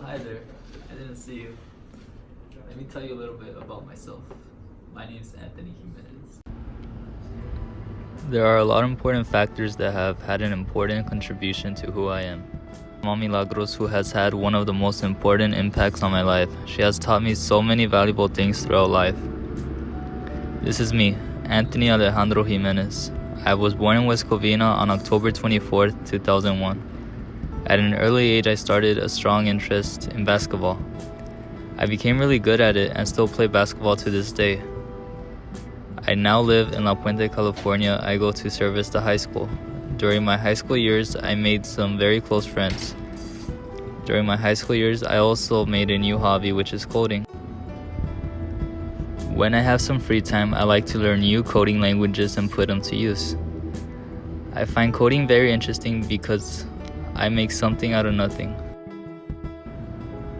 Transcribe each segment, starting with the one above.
Hi there. I didn't see you. Let me tell you a little bit about myself. My name is Anthony Jimenez. There are a lot of important factors that have had an important contribution to who I am. Mom Milagros, who has had one of the most important impacts on my life. She has taught me so many valuable things throughout life. This is me, Anthony Alejandro Jimenez. I was born in West Covina on October 24th, 2001. At an early age, I started a strong interest in basketball. I became really good at it and still play basketball to this day. I now live in La Puente, California. I go to Service to high school. During my high school years, I made some very close friends. During my high school years, I also made a new hobby, which is coding. When I have some free time, I like to learn new coding languages and put them to use. I find coding very interesting because I make something out of nothing.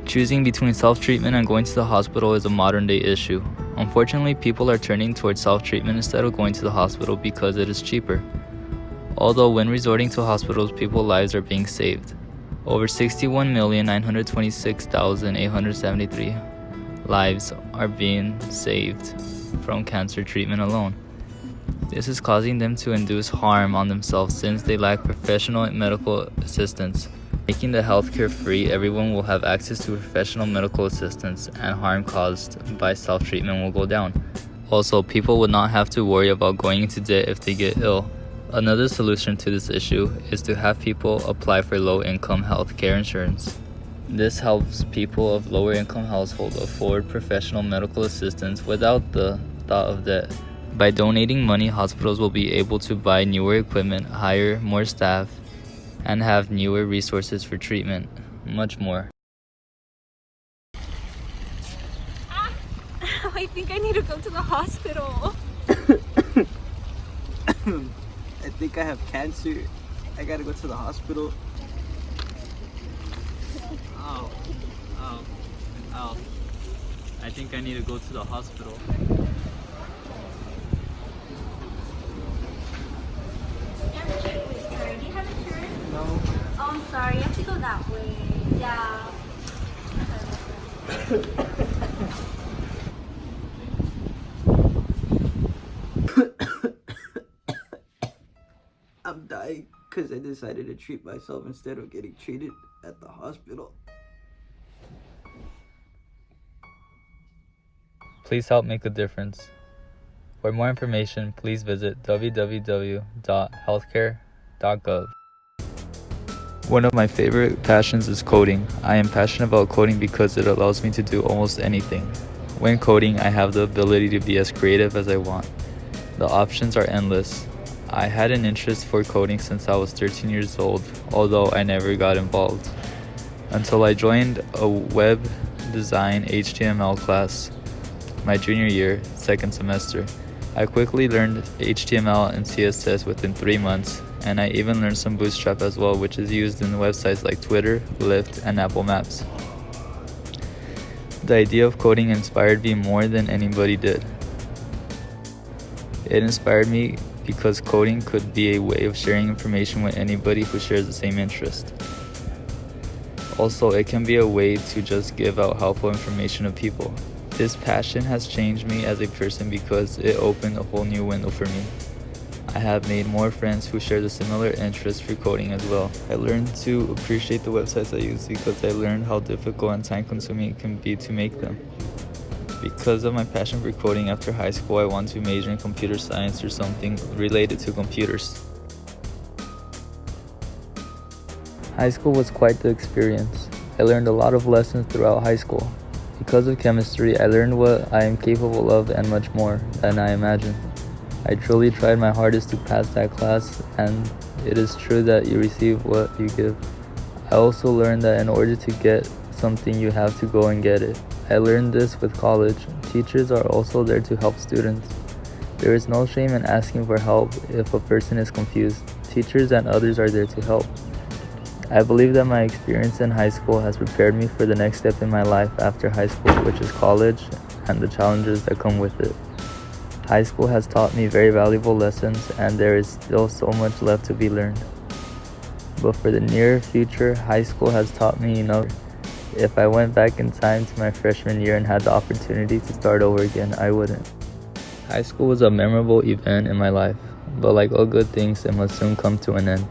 Choosing between self-treatment and going to the hospital is a modern-day issue. Unfortunately, people are turning towards self-treatment instead of going to the hospital because it is cheaper. Although when resorting to hospitals, people's lives are being saved. Over 61,926,873 lives are being saved from cancer treatment alone. This is causing them to induce harm on themselves since they lack professional medical assistance. Making the healthcare free, everyone will have access to professional medical assistance and harm caused by self-treatment will go down. Also, people would not have to worry about going into debt if they get ill. Another solution to this issue is to have people apply for low-income health care insurance. This helps people of lower income households afford professional medical assistance without the thought of debt. By donating money, hospitals will be able to buy newer equipment, hire more staff, and have newer resources for treatment, much more. I think I need to go to the hospital. I think I have cancer. I gotta go to the hospital. Ow. I think I need to go to the hospital. No. Oh, I'm sorry. You have to go that way. Yeah. I'm dying because I decided to treat myself instead of getting treated at the hospital. Please help make a difference. For more information, please visit www.healthcare.gov. One of my favorite passions is coding. I am passionate about coding because it allows me to do almost anything. When coding, I have the ability to be as creative as I want. The options are endless. I had an interest for coding since I was 13 years old, although I never got involved. Until I joined a web design HTML class my junior year, second semester. I quickly learned HTML and CSS within 3 months, and I even learned some Bootstrap as well, which is used in websites like Twitter, Lyft, and Apple Maps. The idea of coding inspired me more than anybody did. It inspired me because coding could be a way of sharing information with anybody who shares the same interest. Also, it can be a way to just give out helpful information to people. This passion has changed me as a person because it opened a whole new window for me. I have made more friends who share the similar interest for coding as well. I learned to appreciate the websites I use because I learned how difficult and time-consuming it can be to make them. Because of my passion for coding, after high school I wanted to major in computer science or something related to computers. High school was quite the experience. I learned a lot of lessons throughout high school. Because of chemistry, I learned what I am capable of and much more than I imagined. I truly tried my hardest to pass that class, and it is true that you receive what you give. I also learned that in order to get something, you have to go and get it. I learned this with college. Teachers are also there to help students. There is no shame in asking for help if a person is confused. Teachers and others are there to help. I believe that my experience in high school has prepared me for the next step in my life after high school, which is college, and the challenges that come with it. High school has taught me very valuable lessons, and there is still so much left to be learned. But for the near future, high school has taught me enough. If I went back in time to my freshman year and had the opportunity to start over again, I wouldn't. High school was a memorable event in my life, but like all good things, it must soon come to an end.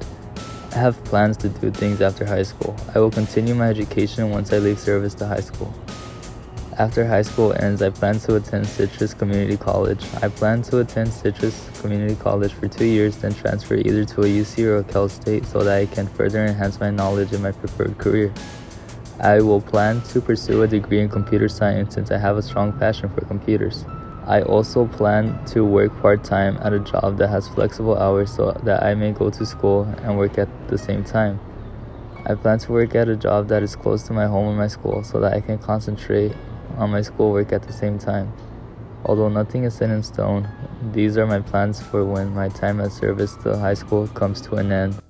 I have plans to do things after high school. I will continue my education once I leave service to high school. After high school ends, I plan to attend Citrus Community College. I plan to attend Citrus Community College for 2 years, then transfer either to a UC or a Cal State so that I can further enhance my knowledge in my preferred career. I will plan to pursue a degree in computer science since I have a strong passion for computers. I also plan to work part-time at a job that has flexible hours so that I may go to school and work at the same time. I plan to work at a job that is close to my home and my school so that I can concentrate on my schoolwork at the same time. Although nothing is set in stone, these are my plans for when my time at service to high school comes to an end.